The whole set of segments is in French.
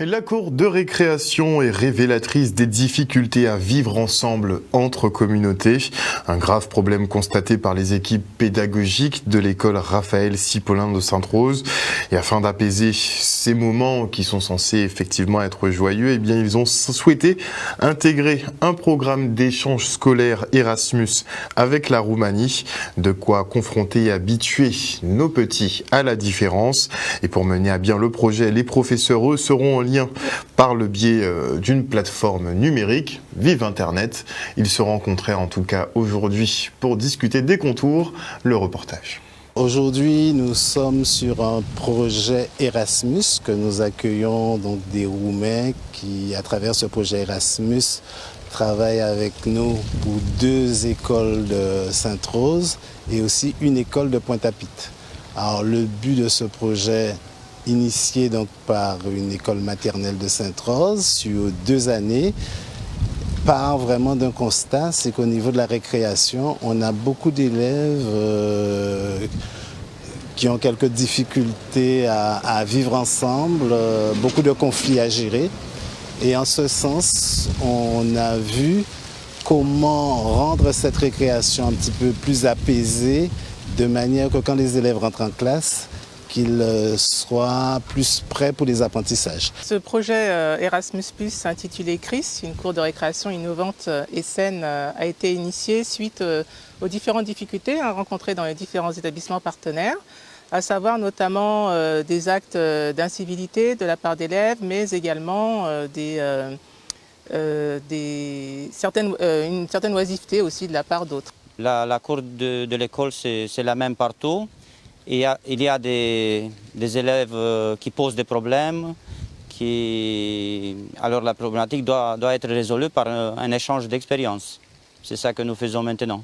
La cour de récréation est révélatrice des difficultés à vivre ensemble entre communautés. Un grave problème constaté par les équipes pédagogiques de l'école Raphaël Cipollin de Sainte-Rose. Et afin d'apaiser ces moments qui sont censés effectivement être joyeux, eh bien ils ont souhaité intégrer un programme d'échange scolaire Erasmus avec la Roumanie. De quoi confronter et habituer nos petits à la différence. Et pour mener à bien le projet, les professeurs, eux, seront en lien par le biais d'une plateforme numérique, Vive Internet. Ils se rencontraient en tout cas aujourd'hui pour discuter des contours. Le reportage. Aujourd'hui, nous sommes sur un projet Erasmus que nous accueillons donc des Roumains qui, à travers ce projet Erasmus, travaillent avec nous pour 2 écoles de Sainte-Rose et aussi une école de Pointe-à-Pitre. Alors, le but de ce projet, initié donc par une école maternelle de Sainte-Rose sur 2 années, part vraiment d'un constat, c'est qu'au niveau de la récréation, on a beaucoup d'élèves qui ont quelques difficultés à vivre ensemble, beaucoup de conflits à gérer. Et en ce sens, on a vu comment rendre cette récréation un petit peu plus apaisée, de manière que quand les élèves rentrent en classe, qu'ils soient plus prêts pour les apprentissages. Ce projet Erasmus+, intitulé CRIS, une cour de récréation innovante et saine, a été initié suite aux différentes difficultés rencontrées dans les différents établissements partenaires, à savoir notamment des actes d'incivilité de la part d'élèves, mais également une certaine oisiveté aussi de la part d'autres. La cour de l'école, c'est la même partout. Il y a des élèves qui posent des problèmes, alors la problématique doit être résolue par un échange d'expériences. C'est ça que nous faisons maintenant.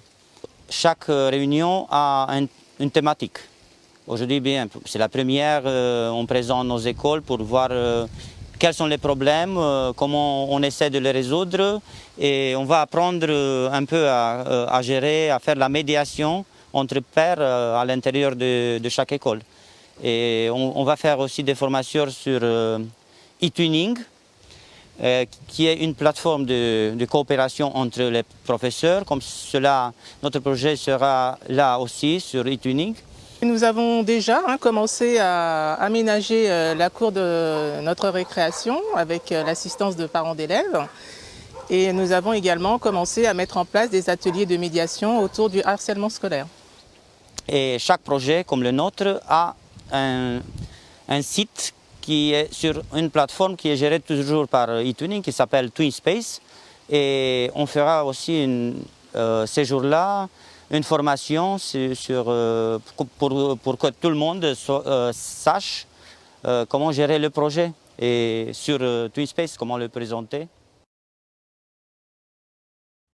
Chaque réunion a une thématique. Aujourd'hui, c'est la première, on présente nos écoles pour voir quels sont les problèmes, comment on essaie de les résoudre, et on va apprendre un peu à gérer, à faire la médiation entre pairs à l'intérieur de chaque école. Et on va faire aussi des formations sur e-twinning, qui est une plateforme de coopération entre les professeurs. Comme cela, notre projet sera là aussi sur e-twinning. Nous avons déjà commencé à aménager la cour de notre récréation avec l'assistance de parents d'élèves. Et nous avons également commencé à mettre en place des ateliers de médiation autour du harcèlement scolaire. Et chaque projet, comme le nôtre, a un site qui est sur une plateforme qui est gérée toujours par e-twinning, qui s'appelle TwinSpace. Et on fera aussi ces jours-là une formation pour que tout le monde sache comment gérer le projet et sur TwinSpace, comment le présenter.